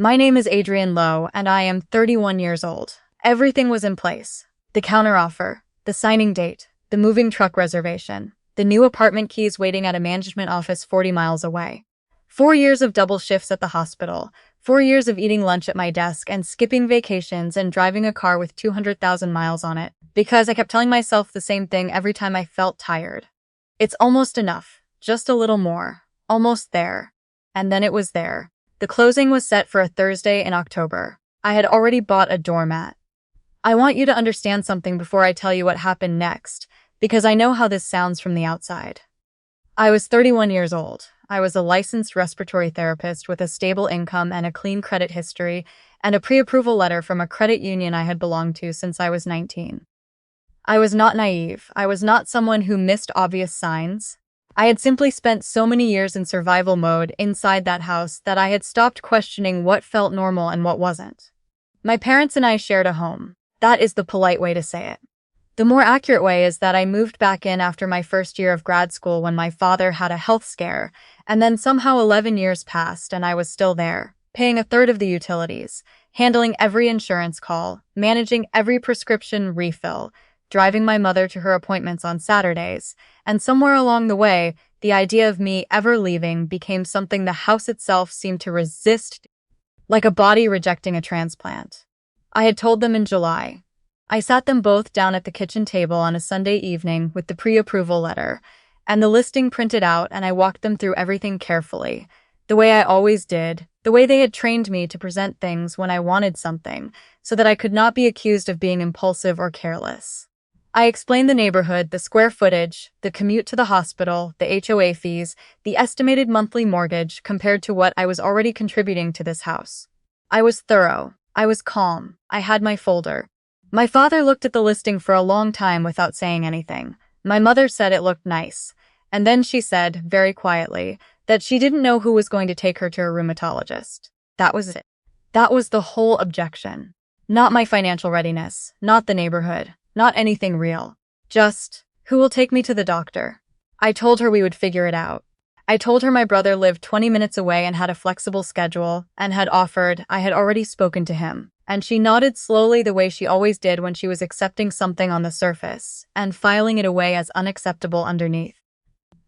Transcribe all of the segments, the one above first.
My name is Adrienne Lowe, and I am 31 years old. Everything was in place. The counteroffer, the signing date, the moving truck reservation, the new apartment keys waiting at a management office 40 miles away. 4 years of double shifts at the hospital, 4 years of eating lunch at my desk and skipping vacations and driving a car with 200,000 miles on it, because I kept telling myself the same thing every time I felt tired. It's almost enough, just a little more, almost there. And then it was there. The closing was set for a Thursday in October. I had already bought a doormat. I want you to understand something before I tell you what happened next, because I know how this sounds from the outside. I was 31 years old. I was a licensed respiratory therapist with a stable income and a clean credit history, and a pre-approval letter from a credit union I had belonged to since I was 19. I was not naive. I was not someone who missed obvious signs. I had simply spent so many years in survival mode inside that house that I had stopped questioning what felt normal and what wasn't. My parents and I shared a home. That is the polite way to say it. The more accurate way is that I moved back in after my first year of grad school when my father had a health scare, and then somehow 11 years passed and I was still there, paying a third of the utilities, handling every insurance call, managing every prescription refill, driving my mother to her appointments on Saturdays, and somewhere along the way, the idea of me ever leaving became something the house itself seemed to resist, like a body rejecting a transplant. I had told them in July. I sat them both down at the kitchen table on a Sunday evening with the pre-approval letter, and the listing printed out, and I walked them through everything carefully, the way I always did, the way they had trained me to present things when I wanted something, so that I could not be accused of being impulsive or careless. I explained the neighborhood, the square footage, the commute to the hospital, the HOA fees, the estimated monthly mortgage compared to what I was already contributing to this house. I was thorough. I was calm. I had my folder. My father looked at the listing for a long time without saying anything. My mother said it looked nice. And then she said, very quietly, that she didn't know who was going to take her to a rheumatologist. That was it. That was the whole objection. Not my financial readiness, not the neighborhood. Not anything real. Just, who will take me to the doctor? I told her we would figure it out. I told her my brother lived 20 minutes away and had a flexible schedule, and had offered. I had already spoken to him. And she nodded slowly the way she always did when she was accepting something on the surface, and filing it away as unacceptable underneath.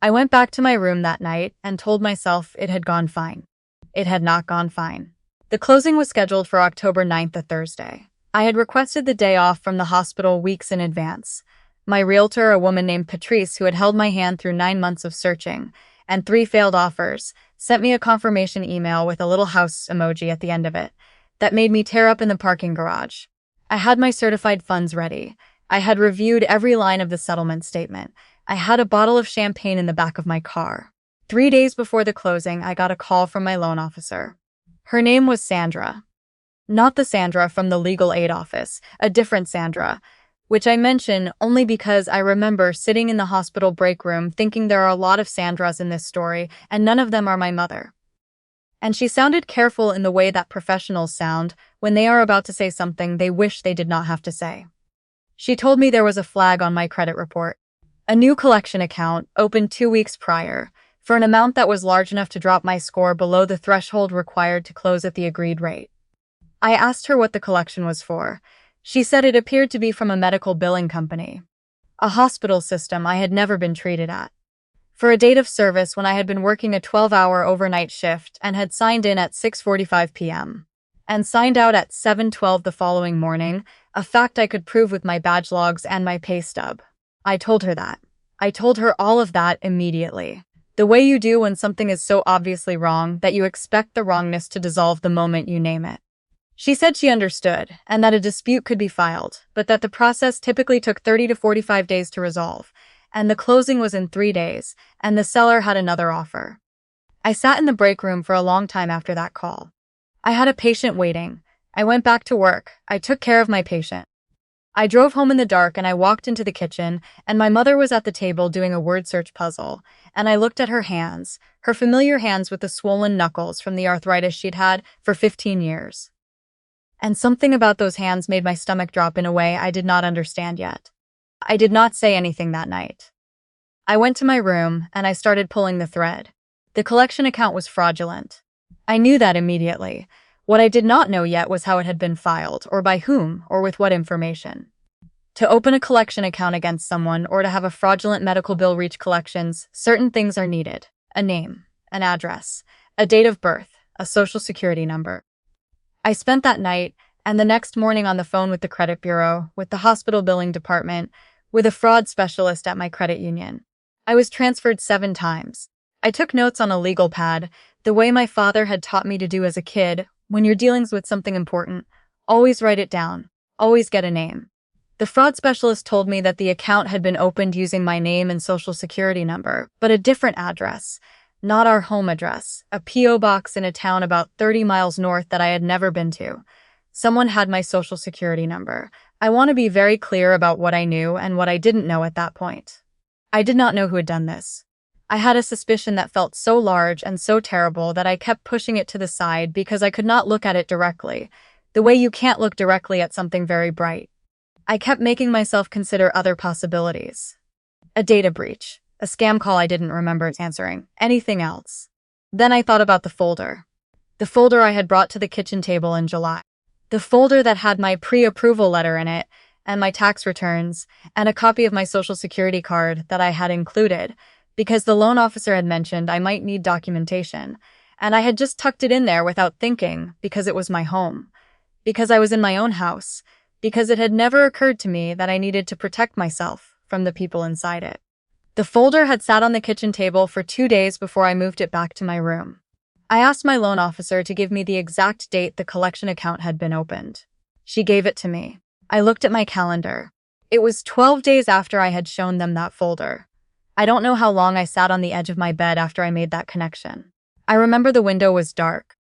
I went back to my room that night and told myself it had gone fine. It had not gone fine. The closing was scheduled for October 9th, a Thursday. I had requested the day off from the hospital weeks in advance. My realtor, a woman named Patrice, who had held my hand through 9 months of searching, and 3 failed offers, sent me a confirmation email with a little house emoji at the end of it, that made me tear up in the parking garage. I had my certified funds ready. I had reviewed every line of the settlement statement. I had a bottle of champagne in the back of my car. 3 days before the closing, I got a call from my loan officer. Her name was Sandra. Not the Sandra from the legal aid office, a different Sandra, which I mention only because I remember sitting in the hospital break room thinking there are a lot of Sandras in this story, and none of them are my mother. And she sounded careful in the way that professionals sound when they are about to say something they wish they did not have to say. She told me there was a flag on my credit report. A new collection account, opened 2 weeks prior, for an amount that was large enough to drop my score below the threshold required to close at the agreed rate. I asked her what the collection was for. She said it appeared to be from a medical billing company, a hospital system I had never been treated at. For a date of service when I had been working a 12-hour overnight shift and had signed in at 6:45 p.m. and signed out at 7:12 the following morning, a fact I could prove with my badge logs and my pay stub. I told her that. I told her all of that immediately. The way you do when something is so obviously wrong that you expect the wrongness to dissolve the moment you name it. She said she understood, and that a dispute could be filed, but that the process typically took 30 to 45 days to resolve, and the closing was in 3 days, and the seller had another offer. I sat in the break room for a long time after that call. I had a patient waiting. I went back to work. I took care of my patient. I drove home in the dark and I walked into the kitchen, and my mother was at the table doing a word search puzzle, and I looked at her hands, her familiar hands with the swollen knuckles from the arthritis she'd had for 15 years. And something about those hands made my stomach drop in a way I did not understand yet. I did not say anything that night. I went to my room and I started pulling the thread. The collection account was fraudulent. I knew that immediately. What I did not know yet was how it had been filed, or by whom, or with what information. To open a collection account against someone or to have a fraudulent medical bill reach collections, certain things are needed: a name, an address, a date of birth, a social security number. I spent that night and the next morning on the phone with the credit bureau, with the hospital billing department, with a fraud specialist at my credit union. I was transferred 7 times. I took notes on a legal pad, the way my father had taught me to do as a kid. When you're dealing with something important, always write it down, always get a name. The fraud specialist told me that the account had been opened using my name and social security number, but a different address, not our home address, a P.O. box in a town about 30 miles north that I had never been to. Someone had my social security number. I want to be very clear about what I knew and what I didn't know at that point. I did not know who had done this. I had a suspicion that felt so large and so terrible that I kept pushing it to the side because I could not look at it directly, the way you can't look directly at something very bright. I kept making myself consider other possibilities. A data breach, a scam call I didn't remember answering, anything else. Then I thought about the folder. The folder I had brought to the kitchen table in July. The folder that had my pre-approval letter in it, and my tax returns, and a copy of my social security card that I had included, because the loan officer had mentioned I might need documentation, and I had just tucked it in there without thinking because it was my home, because I was in my own house, because it had never occurred to me that I needed to protect myself from the people inside it. The folder had sat on the kitchen table for 2 days before I moved it back to my room. I asked my loan officer to give me the exact date the collection account had been opened. She gave it to me. I looked at my calendar. It was 12 days after I had shown them that folder. I don't know how long I sat on the edge of my bed after I made that connection. I remember the window was dark.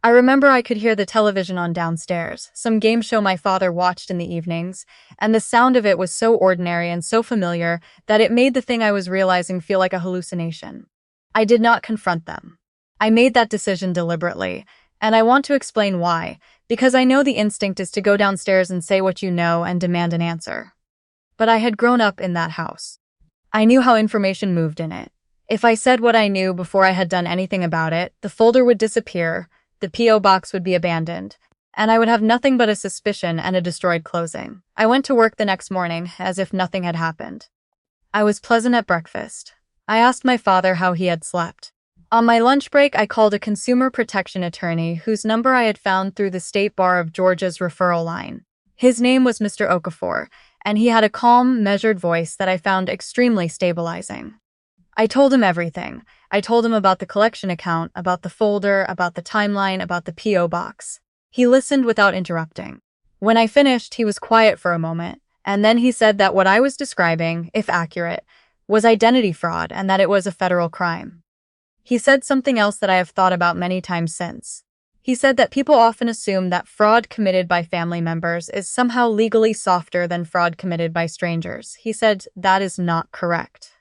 I remember I could hear the television on downstairs, some game show my father watched in the evenings, and the sound of it was so ordinary and so familiar that it made the thing I was realizing feel like a hallucination. I did not confront them. I made that decision deliberately, and I want to explain why, because I know the instinct is to go downstairs and say what you know and demand an answer. But I had grown up in that house. I knew how information moved in it. If I said what I knew before I had done anything about it, the folder would disappear, the P.O. box would be abandoned, and I would have nothing but a suspicion and a destroyed closing. I went to work the next morning as if nothing had happened. I was pleasant at breakfast. I asked my father how he had slept. On my lunch break, I called a consumer protection attorney whose number I had found through the State Bar of Georgia's referral line. His name was Mr. Okafor, and he had a calm, measured voice that I found extremely stabilizing. I told him everything. I told him about the collection account, about the folder, about the timeline, about the P.O. box. He listened without interrupting. When I finished, he was quiet for a moment, and then he said that what I was describing, if accurate, was identity fraud and that it was a federal crime. He said something else that I have thought about many times since. He said that people often assume that fraud committed by family members is somehow legally softer than fraud committed by strangers. He said that is not correct.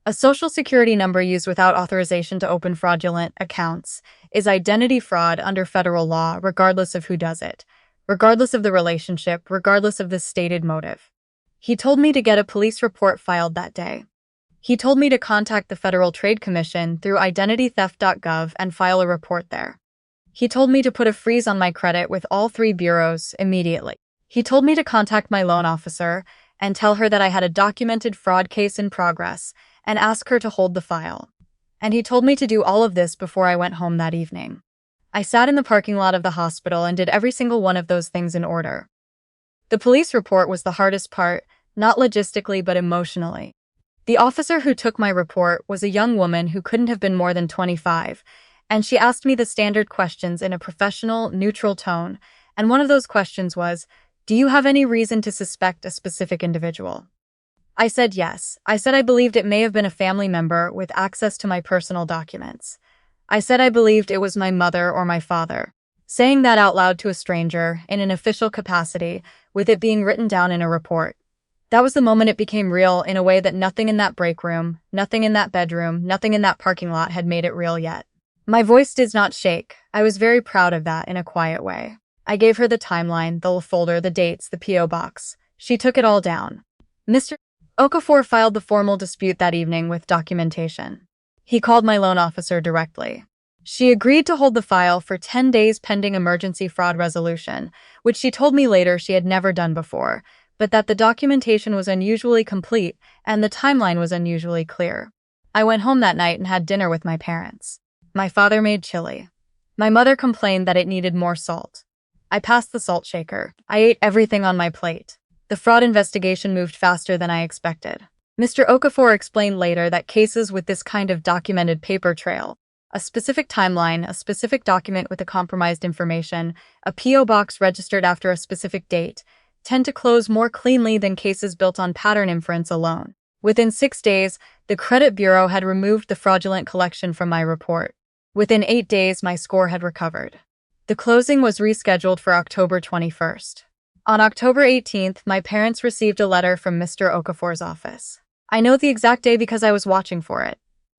A social security number used without authorization to open fraudulent accounts is identity fraud under federal law, regardless of who does it, regardless of the relationship, regardless of the stated motive. He told me to get a police report filed that day. He told me to contact the Federal Trade Commission through identitytheft.gov and file a report there. He told me to put a freeze on my credit with all 3 bureaus immediately. He told me to contact my loan officer and tell her that I had a documented fraud case in progress and ask her to hold the file. And he told me to do all of this before I went home that evening. I sat in the parking lot of the hospital and did every single one of those things in order. The police report was the hardest part, not logistically but emotionally. The officer who took my report was a young woman who couldn't have been more than 25, and she asked me the standard questions in a professional, neutral tone, and one of those questions was, "Do you have any reason to suspect a specific individual?" I said yes. I said I believed it may have been a family member with access to my personal documents. I said I believed it was my mother or my father. Saying that out loud to a stranger, in an official capacity, with it being written down in a report. That was the moment it became real in a way that nothing in that break room, nothing in that bedroom, nothing in that parking lot had made it real yet. My voice did not shake. I was very proud of that in a quiet way. I gave her the timeline, the folder, the dates, the P.O. box. She took it all down. Mr. Okafor filed the formal dispute that evening with documentation. He called my loan officer directly. She agreed to hold the file for 10 days pending emergency fraud resolution, which she told me later she had never done before, but that the documentation was unusually complete and the timeline was unusually clear. I went home that night and had dinner with my parents. My father made chili. My mother complained that it needed more salt. I passed the salt shaker. I ate everything on my plate. The fraud investigation moved faster than I expected. Mr. Okafor explained later that cases with this kind of documented paper trail, a specific timeline, a specific document with a compromised information, a P.O. box registered after a specific date, tend to close more cleanly than cases built on pattern inference alone. Within 6 days, the credit bureau had removed the fraudulent collection from my report. Within 8 days, my score had recovered. The closing was rescheduled for October 21st. On October 18th, my parents received a letter from Mr. Okafor's office. I know the exact day because I was watching for it.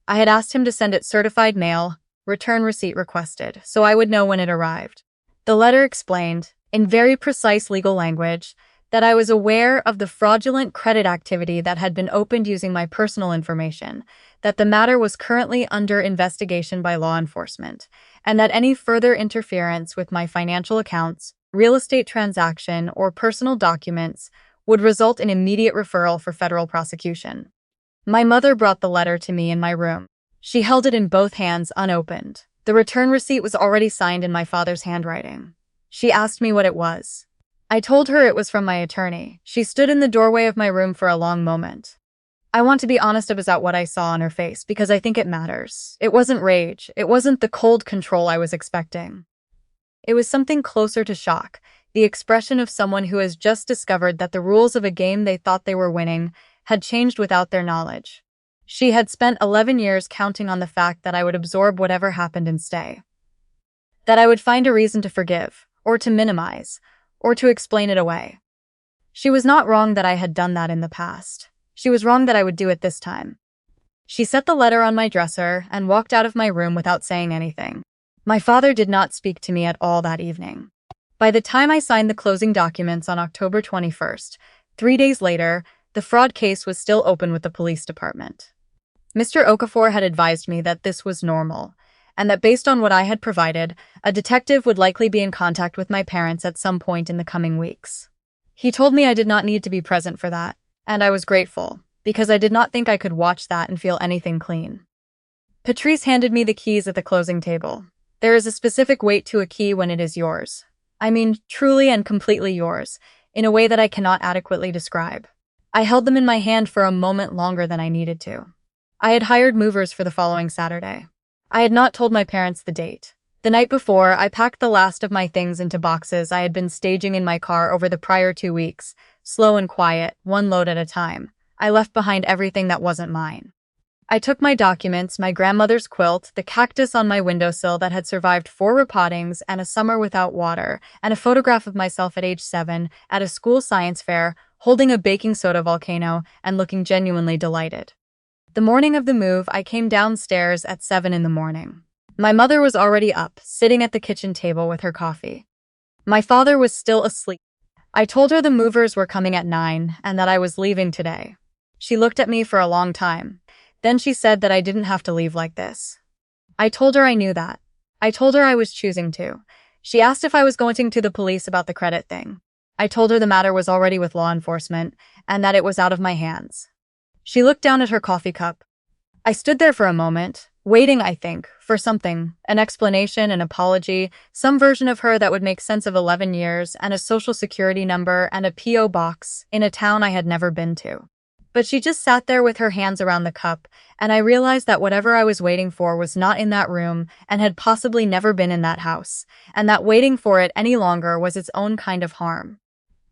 I had asked him to send it certified mail, return receipt requested, so I would know when it arrived. The letter explained, in very precise legal language, that I was aware of the fraudulent credit activity that had been opened using my personal information, that the matter was currently under investigation by law enforcement, and that any further interference with my financial accounts, real estate transaction, or personal documents would result in immediate referral for federal prosecution. My mother brought the letter to me in my room. She held it in both hands, unopened. The return receipt was already signed in my father's handwriting. She asked me what it was. I told her it was from my attorney. She stood in the doorway of my room for a long moment. I want to be honest about what I saw on her face because I think it matters. It wasn't rage. It wasn't the cold control I was expecting. It was something closer to shock, the expression of someone who has just discovered that the rules of a game they thought they were winning had changed without their knowledge. She had spent 11 years counting on the fact that I would absorb whatever happened and stay. That I would find a reason to forgive, or to minimize, or to explain it away. She was not wrong that I had done that in the past. She was wrong that I would do it this time. She set the letter on my dresser and walked out of my room without saying anything. My father did not speak to me at all that evening. By the time I signed the closing documents on October 21st, 3 days later, the fraud case was still open with the police department. Mr. Okafor had advised me that this was normal, and that based on what I had provided, a detective would likely be in contact with my parents at some point in the coming weeks. He told me I did not need to be present for that, and I was grateful, because I did not think I could watch that and feel anything clean. Patrice handed me the keys at the closing table. There is a specific weight to a key when it is yours. I mean, truly and completely yours, in a way that I cannot adequately describe. I held them in my hand for a moment longer than I needed to. I had hired movers for the following Saturday. I had not told my parents the date. The night before, I packed the last of my things into boxes I had been staging in my car over the prior 2 weeks, slow and quiet, one load at a time. I left behind everything that wasn't mine. I took my documents, my grandmother's quilt, the cactus on my windowsill that had survived 4 repottings and a summer without water, and a photograph of myself at age 7 at a school science fair, holding a baking soda volcano and looking genuinely delighted. The morning of the move, I came downstairs at 7 in the morning. My mother was already up, sitting at the kitchen table with her coffee. My father was still asleep. I told her the movers were coming at 9 and that I was leaving today. She looked at me for a long time. Then she said that I didn't have to leave like this. I told her I knew that. I told her I was choosing to. She asked if I was going to the police about the credit thing. I told her the matter was already with law enforcement and that it was out of my hands. She looked down at her coffee cup. I stood there for a moment, waiting, I think, for something, an explanation, an apology, some version of her that would make sense of 11 years and a social security number and a P.O. box in a town I had never been to. But she just sat there with her hands around the cup, and I realized that whatever I was waiting for was not in that room and had possibly never been in that house, and that waiting for it any longer was its own kind of harm.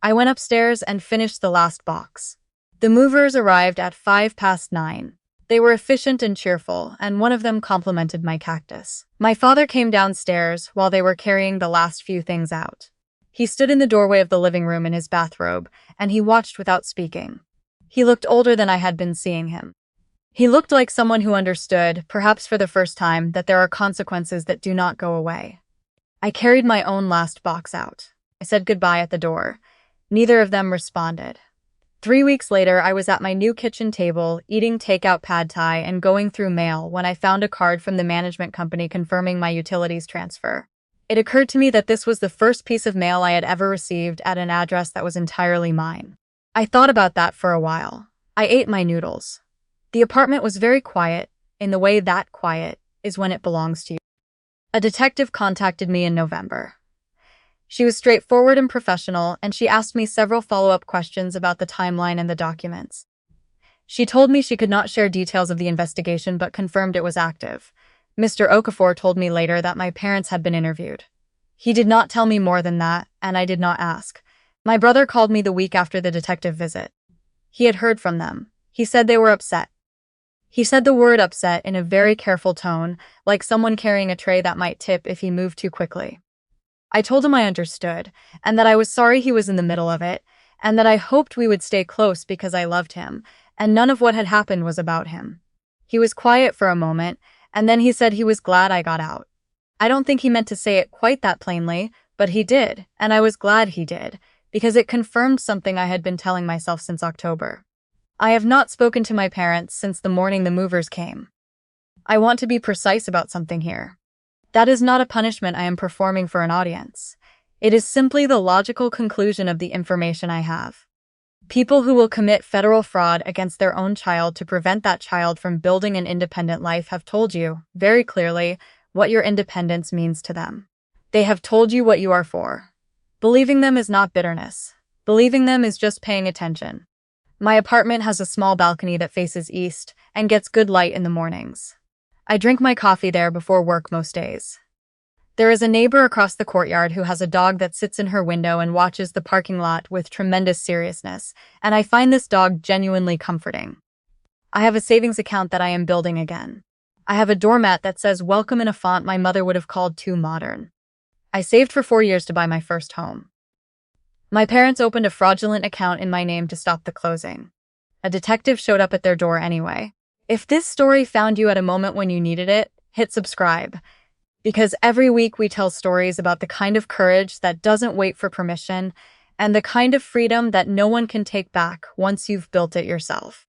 I went upstairs and finished the last box. The movers arrived at 9:05. They were efficient and cheerful, and one of them complimented my cactus. My father came downstairs while they were carrying the last few things out. He stood in the doorway of the living room in his bathrobe, and he watched without speaking. He looked older than I had been seeing him. He looked like someone who understood, perhaps for the first time, that there are consequences that do not go away. I carried my own last box out. I said goodbye at the door. Neither of them responded. 3 weeks later, I was at my new kitchen table, eating takeout pad thai and going through mail when I found a card from the management company confirming my utilities transfer. It occurred to me that this was the first piece of mail I had ever received at an address that was entirely mine. I thought about that for a while. I ate my noodles. The apartment was very quiet, in the way that quiet is when it belongs to you. A detective contacted me in November. She was straightforward and professional, and she asked me several follow-up questions about the timeline and the documents. She told me she could not share details of the investigation but confirmed it was active. Mr. Okafor told me later that my parents had been interviewed. He did not tell me more than that, and I did not ask. My brother called me the week after the detective visit. He had heard from them. He said they were upset. He said the word upset in a very careful tone, like someone carrying a tray that might tip if he moved too quickly. I told him I understood, and that I was sorry he was in the middle of it, and that I hoped we would stay close because I loved him, and none of what had happened was about him. He was quiet for a moment, and then he said he was glad I got out. I don't think he meant to say it quite that plainly, but he did, and I was glad he did, because it confirmed something I had been telling myself since October. I have not spoken to my parents since the morning the movers came. I want to be precise about something here. That is not a punishment I am performing for an audience. It is simply the logical conclusion of the information I have. People who will commit federal fraud against their own child to prevent that child from building an independent life have told you, very clearly, what your independence means to them. They have told you what you are for. Believing them is not bitterness. Believing them is just paying attention. My apartment has a small balcony that faces east and gets good light in the mornings. I drink my coffee there before work most days. There is a neighbor across the courtyard who has a dog that sits in her window and watches the parking lot with tremendous seriousness, and I find this dog genuinely comforting. I have a savings account that I am building again. I have a doormat that says welcome in a font my mother would have called too modern. I saved for 4 years to buy my first home. My parents opened a fraudulent account in my name to stop the closing. A detective showed up at their door anyway. If this story found you at a moment when you needed it, hit subscribe. Because every week we tell stories about the kind of courage that doesn't wait for permission and the kind of freedom that no one can take back once you've built it yourself.